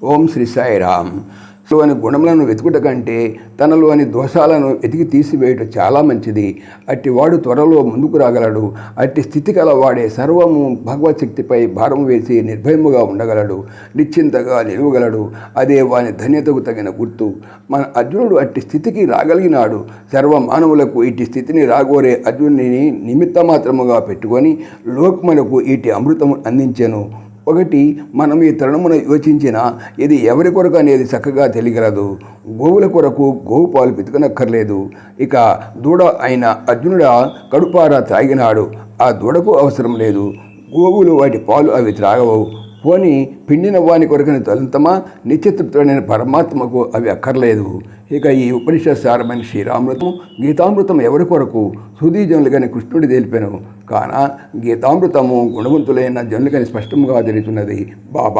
ఓం శ్రీ సాయిరామ్. లోని గుణములను వెతుకుట కంటే తనలోని దోషాలను వెతికి తీసివేయటం చాలా మంచిది. అట్టివాడు త్వరలో ముందుకు రాగలడు. అట్టి స్థితి కలవాడే సర్వము భగవత్ శక్తిపై భారం వేసి నిర్భయముగా ఉండగలడు, నిశ్చింతగా నిలవగలడు. అదే వాని ధన్యతకు తగిన గుర్తు. మన అర్జునుడు అట్టి స్థితికి రాగలిగినాడు. సర్వ మానవులకు ఇట్టి స్థితిని రాగోరే అర్జునుని నిమిత్త మాత్రముగా పెట్టుకొని లోకములకు ఇటు అమృతము అందించెను. ఒకటి, మనం ఈ తరుణమున యోచించిన ఇది ఎవరి కొరకు అనేది చక్కగా తెలియగలదు. గోవుల కొరకు గోవు పాలు పితకనక్కర్లేదు. ఇక దూడ అయిన అర్జునుడ కడుపారా త్రాగినాడు. ఆ దూడకు అవసరం లేదు. గోవులు వాటి పాలు అవి త్రాగవు. పోని పిండిన వాని కొరకని తొలంతమా నిత్యతృప్తుడైన పరమాత్మకు అవి అక్కర్లేదు. ఇక ఈ ఉపనిషత్ సారమైన శ్రీరామృతం గీతామృతం ఎవరి కొరకు? సుధీ జనులుగాని కృష్ణుడి తెలిపాను. కాన గీతామృతము గుణవంతులైన జనులుగాని స్పష్టముగా తెలుస్తున్నది. బాబా